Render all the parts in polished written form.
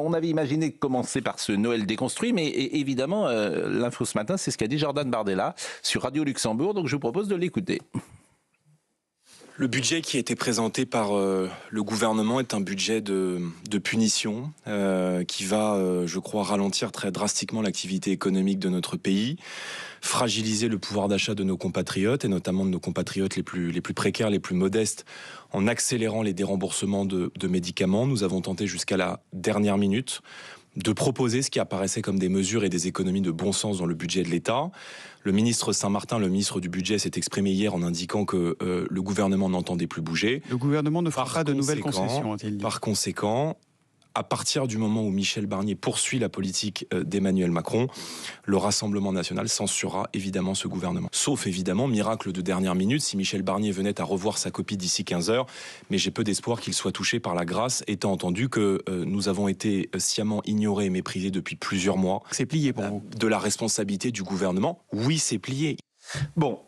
On avait imaginé commencer par ce Noël déconstruit, mais évidemment, l'info ce matin, c'est ce qu'a dit Jordan Bardella sur Radio Luxembourg, donc je vous propose de l'écouter. Le budget qui a été présenté par le gouvernement est un budget de punition qui va, je crois, ralentir très drastiquement l'activité économique de notre pays, fragiliser le pouvoir d'achat de nos compatriotes et notamment de nos compatriotes les plus précaires, les plus modestes, en accélérant les déremboursements de médicaments. Nous avons tenté jusqu'à la dernière minute de proposer ce qui apparaissait comme des mesures et des économies de bon sens dans le budget de l'État. Le ministre Saint-Martin, le ministre du Budget, s'est exprimé hier en indiquant que le gouvernement n'entendait plus bouger. Le gouvernement ne fera pas de nouvelles concessions, a-t-il dit. Par conséquent, à partir du moment où Michel Barnier poursuit la politique d'Emmanuel Macron, le Rassemblement national censurera évidemment ce gouvernement. Sauf évidemment, miracle de dernière minute, si Michel Barnier venait à revoir sa copie d'ici 15 heures, mais j'ai peu d'espoir qu'il soit touché par la grâce, étant entendu que nous avons été sciemment ignorés et méprisés depuis plusieurs mois. C'est plié pour vous. De la responsabilité du gouvernement. Oui, c'est plié. Bon,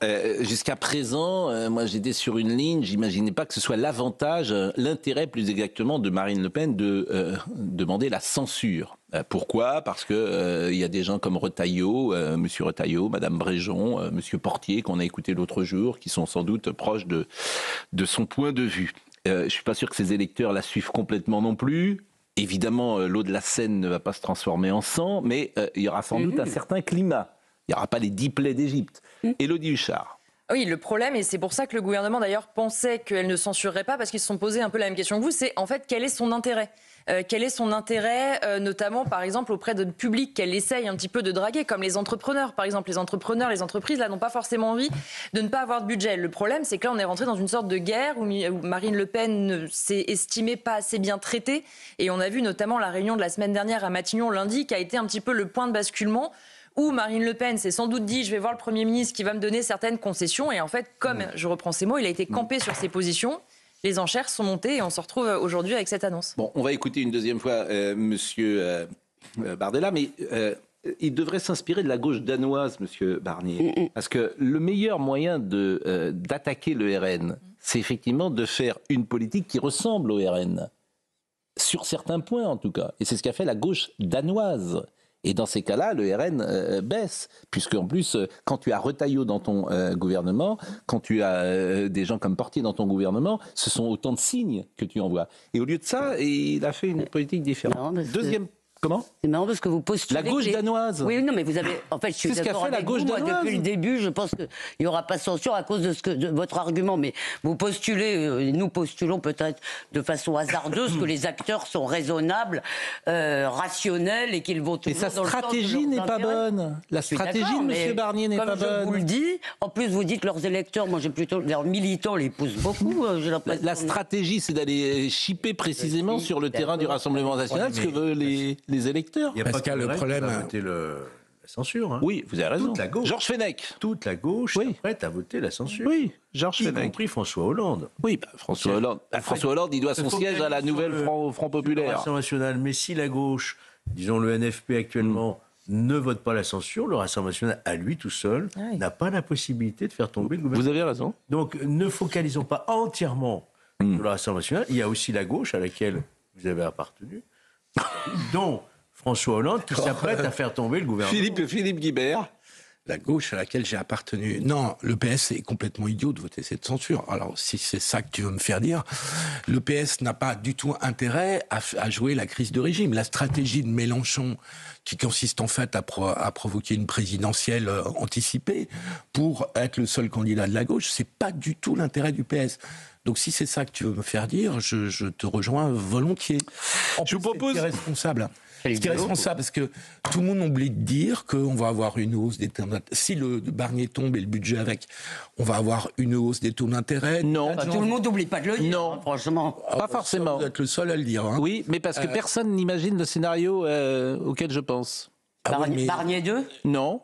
jusqu'à présent, moi j'étais sur une ligne, j'imaginais pas que ce soit l'avantage, l'intérêt plus exactement de Marine Le Pen de demander la censure. Pourquoi ? Parce que il y a des gens comme Retailleau, Monsieur Retailleau, Madame Bréjon, Monsieur Portier qu'on a écouté l'autre jour, qui sont sans doute proches de son point de vue. Je suis pas sûr que ces électeurs la suivent complètement non plus. Évidemment, l'eau de la Seine ne va pas se transformer en sang, mais il y aura sans doute un certain climat. Il n'y aura pas les 10 plaies d'Égypte. Élodie Huchard. Oui, le problème, et c'est pour ça que le gouvernement d'ailleurs pensait qu'elle ne censurerait pas, parce qu'ils se sont posés un peu la même question que vous, c'est en fait quel est son intérêt ? Quel est son intérêt, notamment par exemple auprès de publics qu'elle essaye un petit peu de draguer, comme les entrepreneurs par exemple. Les entrepreneurs, les entreprises là n'ont pas forcément envie de ne pas avoir de budget. Le problème, c'est que là on est rentré dans une sorte de guerre où Marine Le Pen s'est estimée pas assez bien traitée, et on a vu notamment la réunion de la semaine dernière à Matignon lundi qui a été un petit peu le point de basculement, où Marine Le Pen s'est sans doute dit « je vais voir le Premier ministre qui va me donner certaines concessions ». Et en fait, comme je reprends ces mots, il a été campé sur ses positions. Les enchères sont montées et on se retrouve aujourd'hui avec cette annonce. Bon, on va écouter une deuxième fois Monsieur Bardella, mais il devrait s'inspirer de la gauche danoise, Monsieur Barnier. Parce que le meilleur moyen d'attaquer le RN, c'est effectivement de faire une politique qui ressemble au RN. Sur certains points, en tout cas. Et c'est ce qu'a fait la gauche danoise. Et dans ces cas-là, le RN baisse, puisqu'en plus, quand tu as Retailleau dans ton gouvernement, quand tu as des gens comme Portier dans ton gouvernement, ce sont autant de signes que tu envoies. Et au lieu de ça, il a fait une politique différente. Deuxième... Comment ? C'est marrant parce que vous postulez... La gauche danoise. Oui, non, mais vous avez... En fait, je suis d'accord avec vous. Moi, depuis le début, je pense qu'il n'y aura pas de censure à cause de votre argument. Mais vous postulez, nous postulons peut-être de façon hasardeuse que les acteurs sont raisonnables, rationnels et qu'ils vont toujours dans le sens de leurs intérêts. Mais sa stratégie n'est pas bonne. La stratégie de M. Barnier n'est pas bonne. Comme je vous le dis, en plus vous dites que leurs électeurs, moi j'ai plutôt... Leurs militants les poussent beaucoup, j'ai l'impression. La stratégie, c'est d'aller chipper précisément sur le terrain du Rassemblement national ce que veulent les électeurs. Il n'y a pas qu'à le problème à voter la censure. Hein. Oui, vous avez raison. Toute la gauche. Georges Fenech. Toute la gauche est prête à voter la censure. Oui, Georges Fenech. Y compris François Hollande. Oui, François Hollande. François Hollande, il doit son siège à la nouvelle Front Populaire. Le Rassemblement national. Mais si la gauche, disons le NFP actuellement, ne vote pas la censure, le Rassemblement national, à lui tout seul, n'a pas la possibilité de faire tomber le gouvernement. Vous avez raison. Donc ne focalisons pas entièrement sur le Rassemblement national. Il y a aussi la gauche à laquelle vous avez appartenu, dont François Hollande qui s'apprête à faire tomber le gouvernement. Philippe Guibert. La gauche à laquelle j'ai appartenu. Non, le PS est complètement idiot de voter cette censure. Alors, si c'est ça que tu veux me faire dire, le PS n'a pas du tout intérêt à jouer la crise de régime. La stratégie de Mélenchon, qui consiste en fait à provoquer une présidentielle anticipée pour être le seul candidat de la gauche, c'est pas du tout l'intérêt du PS. Donc si c'est ça que tu veux me faire dire, je te rejoins volontiers. Je vous propose... C'est irresponsable. Ce qui est responsable, parce que tout le monde oublie de dire qu'on va avoir une hausse des taux d'intérêt. Si le Barnier tombe et le budget avec, on va avoir une hausse des taux d'intérêt. Non. Tout le monde n'oublie pas de le dire, non. Franchement. Pas forcément. Vous êtes le seul à le dire. Hein. Oui, mais parce que personne n'imagine le scénario auquel je pense. Barnier 2 ? Non.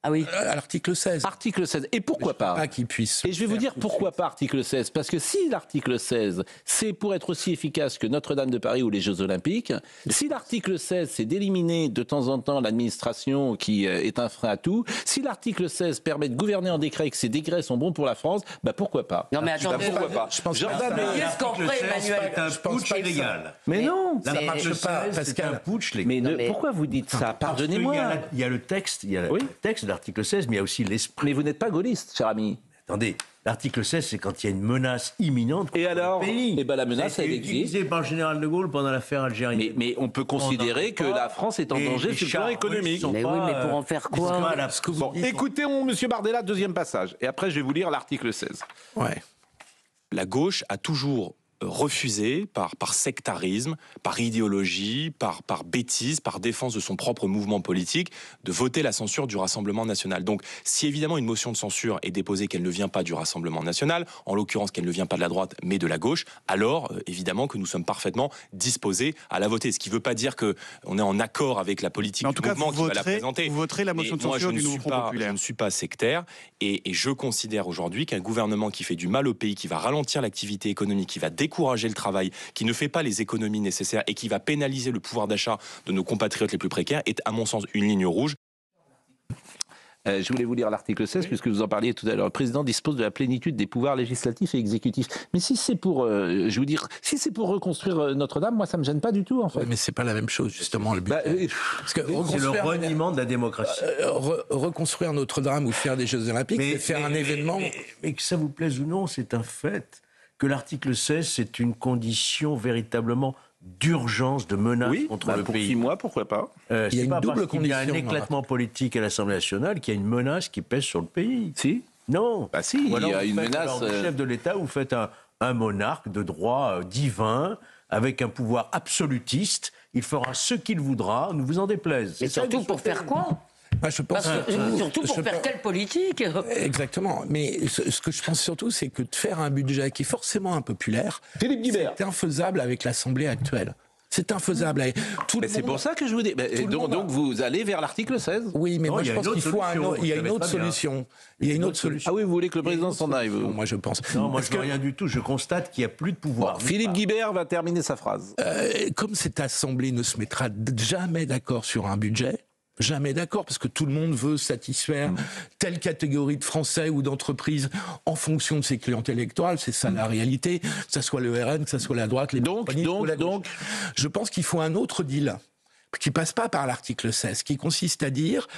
Ah oui. À l'article 16. Article 16. Et pourquoi pas Pas qu'il puisse. Et je vais vous dire pourquoi pas article 16. Parce que si l'article 16, c'est pour être aussi efficace que Notre-Dame de Paris ou les Jeux Olympiques, si l'article 16, c'est d'éliminer de temps en temps l'administration qui est un frein à tout, si l'article 16 permet de gouverner en décret et que ces décrets sont bons pour la France, bah pourquoi pas? Non mais attendez, pourquoi pas? Je pense qu'est-ce qu'en ferait Emmanuel? C'est un putsch illégal. Mais non, Ça marche marche pas, pas, parce c'est un putsch légal. mais, Non, mais- pourquoi vous dites ça? Pardonnez-moi. Il y a le texte, il y a Oui. le texte de l'article 16, mais il y a aussi l'esprit. Mais vous n'êtes pas gaulliste, cher ami. Attendez, l'article 16, c'est quand il y a une menace imminente contre Et alors le pays. Eh ben, la menace, Ça a été elle existe. utilisée par le général de Gaulle pendant l'affaire algérienne. Mais on peut considérer que la France est en danger sur le plan économique. Mais oui, mais pour en faire quoi? Bon, écoutez, monsieur Bardella, deuxième passage. Et après, je vais vous lire l'article 16. Ouais. La gauche a toujours refusé, par sectarisme, par idéologie, par bêtise, par défense de son propre mouvement politique, de voter la censure du Rassemblement national. Donc, si évidemment une motion de censure est déposée qu'elle ne vient pas du Rassemblement national, en l'occurrence qu'elle ne vient pas de la droite mais de la gauche, alors évidemment que nous sommes parfaitement disposés à la voter. Ce qui ne veut pas dire qu'on est en accord avec la politique En du tout cas, mouvement vous qui va la présenter. vous voterez la motion de Mais moi, censure je du ne nouveau suis Front pas- populaire. Je ne suis pas sectaire et je considère aujourd'hui qu'un gouvernement qui fait du mal au pays, qui va ralentir l'activité économique, qui va décourager le travail, qui ne fait pas les économies nécessaires et qui va pénaliser le pouvoir d'achat de nos compatriotes les plus précaires est à mon sens une ligne rouge. Je voulais vous lire l'article 16, puisque vous en parliez tout à l'heure. Le président dispose de la plénitude des pouvoirs législatifs et exécutifs. Mais si c'est pour, je vous dire, si c'est pour reconstruire Notre-Dame, moi, ça me gêne pas du tout, en fait. Ouais, mais c'est pas la même chose, justement, le but. Parce que C'est le reconstruire, reniement de la démocratie. reconstruire Notre-Dame ou faire des Jeux Olympiques, c'est faire un événement. Mais que ça vous plaise ou non, c'est un fait que l'article 16, c'est une condition véritablement d'urgence, de menace contre le pour pays. 6 mois, pourquoi pas? Il y a C'est une pas double parce qu'il y a un condition, éclatement politique à l'Assemblée nationale qu'il y a une menace qui pèse sur le pays. Si. Non. Bah si, Ou alors il y a vous une faites, menace, alors, du chef de l'État, vous faites un monarque de droit divin, avec un pouvoir absolutiste. Il fera ce qu'il voudra, ne vous en déplaise. Mais C'est ça surtout que pour faire quoi? Moi, je pense Surtout pour faire quelle politique? Exactement. Mais ce que je pense surtout, c'est que de faire un budget qui est forcément impopulaire, Philippe Guibert. c'est infaisable avec l'Assemblée actuelle. C'est infaisable. C'est pour ça que je vous dis. Donc vous allez vers l'article 16. Oui, mais Non, moi il y je a pense une qu'il faut autre solution, il y a vous une savez autre très bien. solution. Il y a une autre solution. Ah oui, vous voulez que le président s'en aille, vous. Moi, je pense. Non, moi Parce je ne veux que, rien du tout. Je constate qu'il n'y a plus de pouvoir. Bon, Philippe Guibert va terminer sa phrase. comme cette Assemblée ne se mettra jamais d'accord sur un budget, jamais d'accord, parce que tout le monde veut satisfaire telle catégorie de Français ou d'entreprises en fonction de ses clientèles électorales, c'est ça la réalité, que ça soit le RN, que ça soit la droite, les macronistes ou la gauche. Je pense qu'il faut un autre deal qui passe pas par l'article 16, qui consiste à dire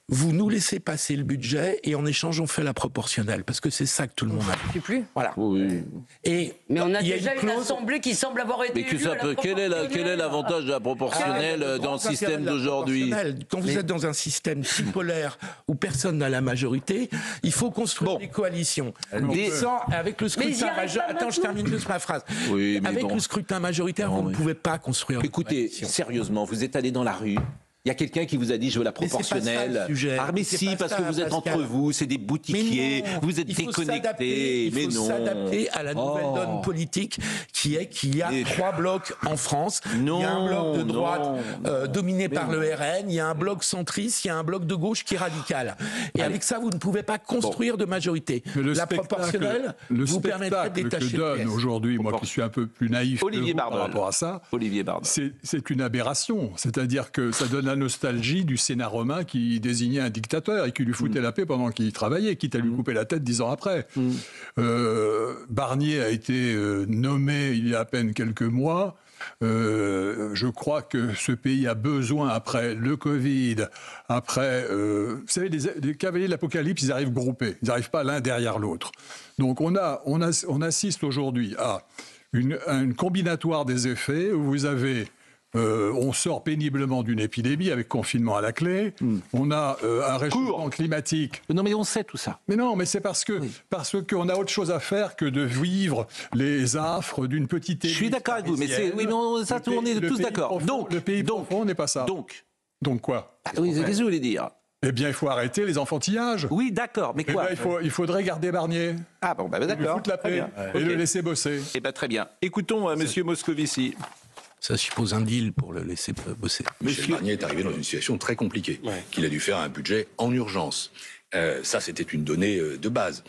vous nous laissez passer le budget et en échange on fait la proportionnelle, parce que c'est ça que tout le monde a. Je sais plus. Voilà. Oui. Et Mais on a il y déjà une clause- assemblée qui semble avoir été Mais que élue ça à la peut. Quel est proportionnelle. l'avantage de la proportionnelle le dans grand le système intérêt de la d'aujourd'hui? proportionnelle. Quand vous êtes dans un système bipolaire où personne n'a la majorité, il faut construire des coalitions. Des- Avec le Mais ils y scrutin arrivent majoritaire. pas Attends, je termine juste ma phrase. Oui, mais Avec bon. le scrutin majoritaire, vous ne pouvez pas construire. une Écoutez, coalition. sérieusement, vous êtes allé dans la rue. Il y a quelqu'un qui vous a dit je veux la Mais c'est pas ça, proportionnelle. le sujet. Ah mais C'est si, pas parce ça, que vous êtes Pascal. entre vous, c'est des boutiquiers, Mais non, vous êtes il faut s'adapter, déconnectés. Mais il faut non. s'adapter à la nouvelle Oh. donne politique qui est qu'il y a Mais- 3 blocs en France. Non, il y a un bloc de non, droite dominé Mais par non. le RN, il y a un bloc centriste, il y a un bloc de gauche qui est radical. Et Allez. avec ça, vous ne pouvez pas construire de majorité. Mais La proportionnelle vous permettrait de que détacher le donne PS. aujourd'hui, moi qui suis un peu plus naïf que Olivier vous par Bardol. rapport à ça, Olivier Bardol. c'est une aberration. C'est-à-dire que ça donne la nostalgie du Sénat romain qui désignait un dictateur et qui lui foutait la paix pendant qu'il travaillait, quitte à lui couper la tête 10 ans après. Barnier a été nommé il y a à peine quelques mois. Je crois que ce pays a besoin, après le Covid, après... vous savez, les cavaliers de l'Apocalypse, ils arrivent groupés. Ils n'arrivent pas l'un derrière l'autre. Donc on assiste aujourd'hui à une combinatoire des effets où vous avez... on sort péniblement d'une épidémie avec confinement à la clé. On a un réchauffement climatique. Non mais on sait tout ça. Mais non, mais c'est parce qu'on a autre chose à faire que de vivre les affres d'une petite élite. Je suis d'accord avec vous, mais parisienne. ça, on est tous d'accord. Le pays profond n'est pas ça. Donc quoi? Oui, qu'est-ce que vous voulez dire? Eh bien, il faut arrêter les enfantillages. Oui, d'accord, mais Eh quoi? ben, il faudrait garder Barnier. Ah bon, bah Lui d'accord. foutre la Très paix bien. et Ok. le laisser bosser. Eh ben très bien. Écoutons Monsieur Moscovici. Ça suppose un deal pour le laisser bosser. Michel Barnier est arrivé dans une situation très compliquée, qu'il a dû faire un budget en urgence. Ça, c'était une donnée de base.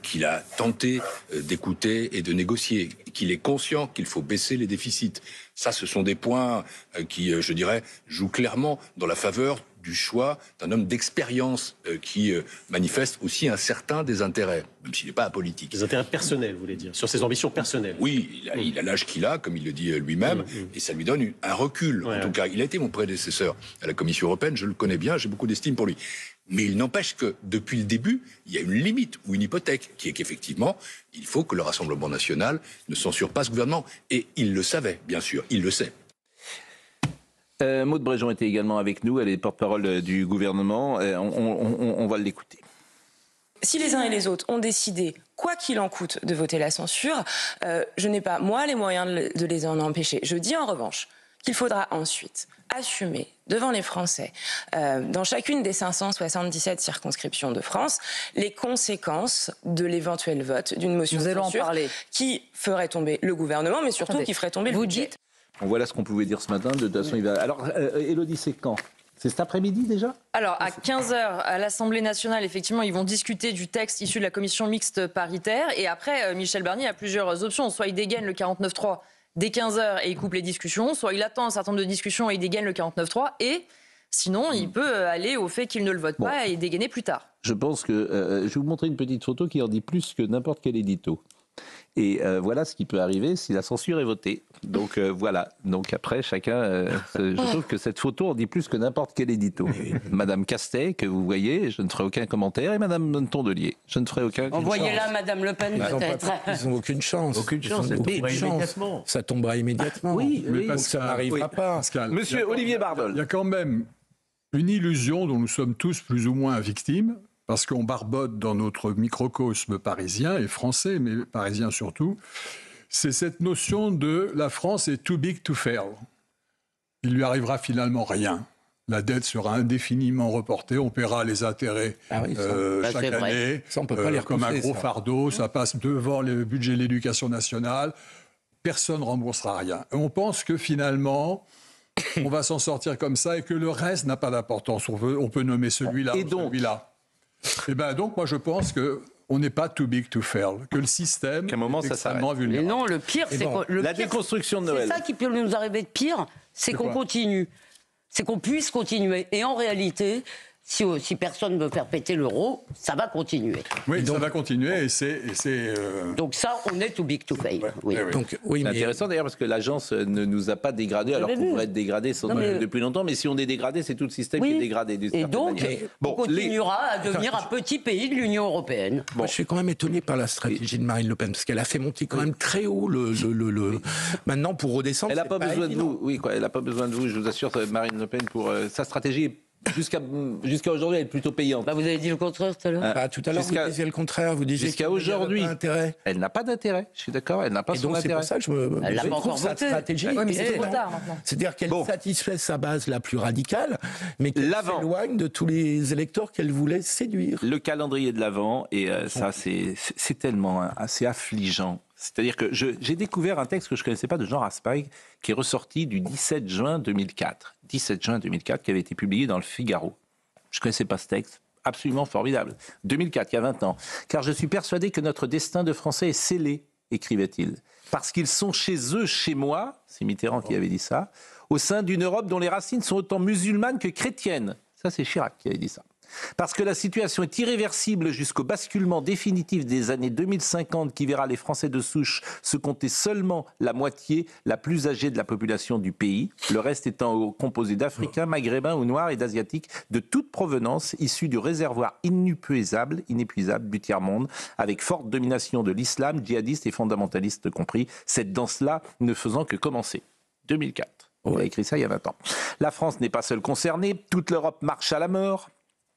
Qu'il a tenté d'écouter et de négocier, qu'il est conscient qu'il faut baisser les déficits. Ça, ce sont des points qui, je dirais, jouent clairement dans la faveur du choix d'un homme d'expérience qui manifeste aussi un certain désintérêt, même s'il n'est pas apolitique. Des intérêts personnels, vous voulez dire, sur ses ambitions personnelles. Oui, il a l'âge qu'il a, comme il le dit lui-même, et ça lui donne un recul. En tout cas, il a été mon prédécesseur à la Commission européenne, je le connais bien, j'ai beaucoup d'estime pour lui. Mais il n'empêche que, depuis le début, il y a une limite ou une hypothèque, qui est qu'effectivement, il faut que le Rassemblement national ne censure pas ce gouvernement. Et il le savait, bien sûr, il le sait. Maud Bréjon était également avec nous, elle est porte-parole du gouvernement, on va l'écouter. Si les uns et les autres ont décidé, quoi qu'il en coûte, de voter la censure, je n'ai pas, moi, les moyens de les en empêcher. Je dis en revanche qu'il faudra ensuite assumer devant les Français, dans chacune des 577 circonscriptions de France, les conséquences de l'éventuel vote d'une motion de censure qui ferait tomber le gouvernement, mais surtout qui ferait tomber le budget. Voilà ce qu'on pouvait dire ce matin. De toute façon, il va... Alors, Élodie, c'est quand ? C'est cet après-midi déjà ? Alors, à 15h, à l'Assemblée nationale, effectivement, ils vont discuter du texte issu de la commission mixte paritaire. Et après, Michel Barnier a plusieurs options. Soit il dégaine le 49.3 dès 15h et il coupe les discussions, soit il attend un certain nombre de discussions et il dégaine le 49.3, et sinon, il peut aller au fait qu'il ne le vote pas et dégainer plus tard. Je pense que... je vais vous montrer une petite photo qui en dit plus que n'importe quel édito. Et voilà ce qui peut arriver si la censure est votée. Donc voilà. Donc après, chacun... je trouve que cette photo en dit plus que n'importe quel édito. Madame Castet, que vous voyez, je ne ferai aucun commentaire. Et Madame Tondelier, je ne ferai aucun commentaire. Envoyez-la Madame Le Pen, peut-être. Ils n'ont aucune chance. Aucune chance. Ça tombera immédiatement. Oui, mais donc ça n'arrivera pas. Pascal, Monsieur Olivier Bardol. Il y a quand même une illusion dont nous sommes tous plus ou moins victimes, parce qu'on barbote dans notre microcosme parisien et français, mais parisien surtout, c'est cette notion de la France est too big to fail. Il lui arrivera finalement rien. La dette sera indéfiniment reportée, on paiera les intérêts chaque année, ça, on peut pas les repousser, comme un gros fardeau, ça passe devant le budget de l'éducation nationale, personne ne remboursera rien. Et on pense que finalement... on va s'en sortir comme ça et que le reste n'a pas d'importance. On peut nommer celui-là ou celui-là. Et bien donc, moi, je pense qu'on n'est pas too big to fail, que le système est extrêmement vulnérable. Mais non, le pire, c'est la déconstruction de Noël. C'est ça qui peut nous arriver de pire, c'est qu'on continue. C'est qu'on puisse continuer. Et en réalité... Si personne ne veut faire péter l'euro, ça va continuer. Oui, donc, ça va continuer et c'est Donc ça, on est too big to fail. Oui. Donc, c'est intéressant d'ailleurs parce que l'agence ne nous a pas dégradés alors qu'on devrait être dégradé depuis longtemps. Mais si on est dégradé, c'est tout le système qui est dégradé. Et donc, on continuera à devenir un petit pays de l'Union européenne. Moi, je suis quand même étonné par la stratégie de Marine Le Pen parce qu'elle a fait monter quand même très haut Maintenant, pour redescendre, elle n'a pas besoin de vous. Oui, elle n'a pas besoin de vous. Je vous assure, Marine Le Pen, pour sa stratégie. Jusqu'à aujourd'hui, elle est plutôt payante. Vous avez dit le contraire tout à l'heure. Tout à l'heure, vous disiez le contraire. Vous disiez jusqu'à aujourd'hui, elle n'a pas d'intérêt. Je suis d'accord, elle n'a pas son intérêt. C'est pour ça que elle n'a pas encore sa stratégie. Oui, mais c'est trop tard maintenant. C'est-à-dire qu'elle satisfait sa base la plus radicale, mais qu'elle s'éloigne de tous les électeurs qu'elle voulait séduire. Le calendrier de l'Avent, et ça, c'est tellement assez affligeant. C'est-à-dire que j'ai découvert un texte que je ne connaissais pas de Jean Raspail, qui est ressorti du 17 juin 2004. 17 juin 2004, qui avait été publié dans le Figaro. Je ne connaissais pas ce texte. Absolument formidable. 2004, il y a 20 ans. Car je suis persuadé que notre destin de Français est scellé, écrivait-il. Parce qu'ils sont chez eux, chez moi, c'est Mitterrand qui avait dit ça, au sein d'une Europe dont les racines sont autant musulmanes que chrétiennes. Ça, c'est Chirac qui avait dit ça. Parce que la situation est irréversible jusqu'au basculement définitif des années 2050 qui verra les Français de souche se compter seulement la moitié, la plus âgée de la population du pays, le reste étant composé d'Africains, Maghrébins ou Noirs et d'Asiatiques de toute provenance issus du réservoir inépuisable du tiers-monde, avec forte domination de l'islam, djihadiste et fondamentaliste compris, cette danse-là ne faisant que commencer. 2004. On a écrit ça il y a 20 ans. La France n'est pas seule concernée, toute l'Europe marche à la mort.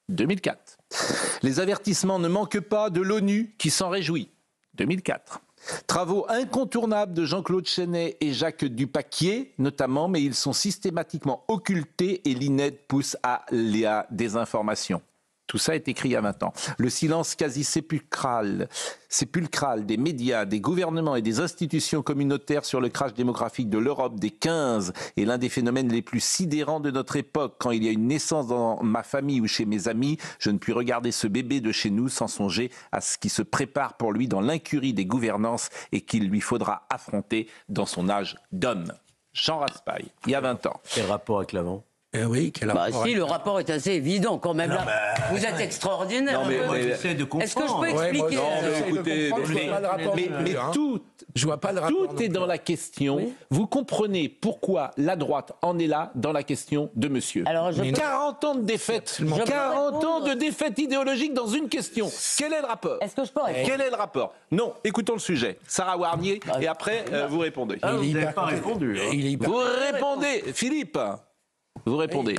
2004. Les avertissements ne manquent pas de l'ONU qui s'en réjouit. 2004. Travaux incontournables de Jean-Claude Chenet et Jacques Dupaquier, notamment, mais ils sont systématiquement occultés et l'INED pousse à la désinformation. Tout ça est écrit il y a 20 ans. Le silence quasi sépulcral des médias, des gouvernements et des institutions communautaires sur le crash démographique de l'Europe des 15 est l'un des phénomènes les plus sidérants de notre époque. Quand il y a une naissance dans ma famille ou chez mes amis, je ne puis regarder ce bébé de chez nous sans songer à ce qui se prépare pour lui dans l'incurie des gouvernances et qu'il lui faudra affronter dans son âge d'homme. Jean Raspail, il y a 20 ans. Quel rapport avec l'avant ? Oui, le rapport est assez évident quand même. Vous êtes extraordinaire. J'essaie de comprendre. Est-ce que je peux expliquer je vois pas le rapport. Tout est dans la question. Oui. Vous comprenez pourquoi la droite en est là dans la question de monsieur. Alors, 40 ans de défaite. 40 ans de défaite idéologique dans une question. Quel est le rapport ? Est-ce que je peux répondre ? Quel est le rapport ? Non, écoutons le sujet. Sarah Warnier, et après, vous répondez. Vous n'avez pas répondu. Vous répondez, Philippe. Vous répondez.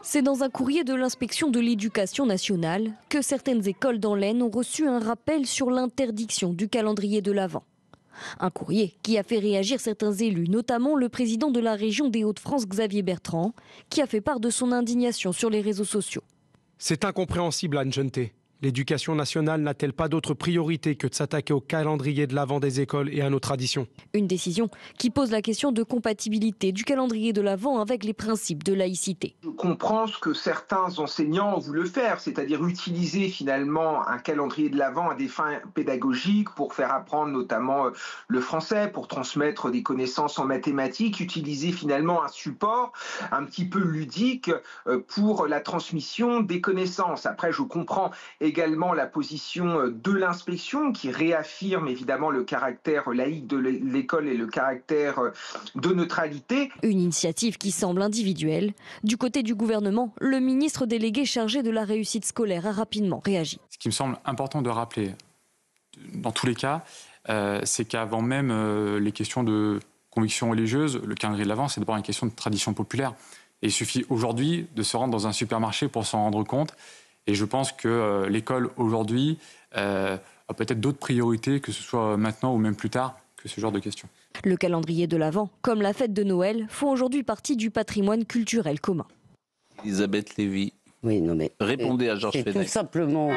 C'est dans un courrier de l'inspection de l'éducation nationale que certaines écoles dans l'Aisne ont reçu un rappel sur l'interdiction du calendrier de l'Avent. Un courrier qui a fait réagir certains élus, notamment le président de la région des Hauts-de-France, Xavier Bertrand, qui a fait part de son indignation sur les réseaux sociaux. C'est incompréhensible, Anne Genetet. L'éducation nationale n'a-t-elle pas d'autre priorité que de s'attaquer au calendrier de l'Avent des écoles et à nos traditions ? Une décision qui pose la question de compatibilité du calendrier de l'Avent avec les principes de laïcité. Je comprends ce que certains enseignants ont voulu faire, c'est-à-dire utiliser finalement un calendrier de l'Avent à des fins pédagogiques pour faire apprendre notamment le français, pour transmettre des connaissances en mathématiques, utiliser finalement un support un petit peu ludique pour la transmission des connaissances. Après, je comprends également la position de l'inspection qui réaffirme évidemment le caractère laïque de l'école et le caractère de neutralité. Une initiative qui semble individuelle. Du côté du gouvernement, le ministre délégué chargé de la réussite scolaire a rapidement réagi. Ce qui me semble important de rappeler, dans tous les cas, c'est qu'avant même les questions de conviction religieuse, le calendrier de l'Avent, c'est d'abord une question de tradition populaire. Et il suffit aujourd'hui de se rendre dans un supermarché pour s'en rendre compte. Et je pense que l'école, aujourd'hui, a peut-être d'autres priorités, que ce soit maintenant ou même plus tard, que ce genre de questions. Le calendrier de l'Avent, comme la fête de Noël, font aujourd'hui partie du patrimoine culturel commun. Elisabeth Lévy. Oui, non mais... Répondez à Georges Fenech. C'est tout simplement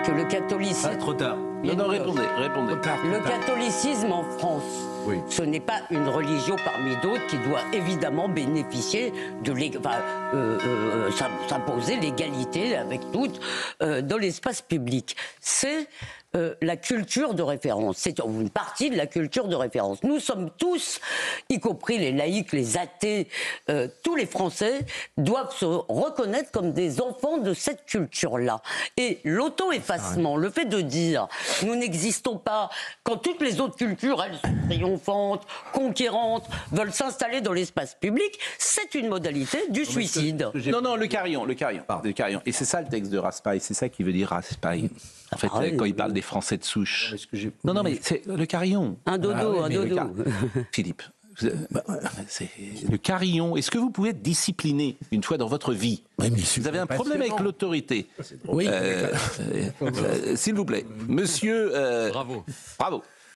que le catholicisme... Ah, trop tard. Non, répondez. Le catholicisme en France, ce n'est pas une religion parmi d'autres qui doit évidemment bénéficier de s'imposer l'égalité avec toutes dans l'espace public. C'est la culture de référence. C'est une partie de la culture de référence. Nous sommes tous, y compris les laïcs, les athées, tous les Français doivent se reconnaître comme des enfants de cette culture-là. Et l'auto-effacement, le fait de dire nous n'existons pas quand toutes les autres cultures, elles sont triomphantes, conquérantes, veulent s'installer dans l'espace public, c'est une modalité du suicide. Non, le carillon. Et c'est ça le texte de Raspail, c'est ça qui veut dire Raspail. En fait, quand il parle des Français de souche. Non, mais c'est le carillon. Un dodo. Philippe, c'est le carillon. Est-ce que vous pouvez être discipliné une fois dans votre vie ? Vous avez un problème avec l'autorité. Oui. S'il vous plaît. Monsieur... Bravo.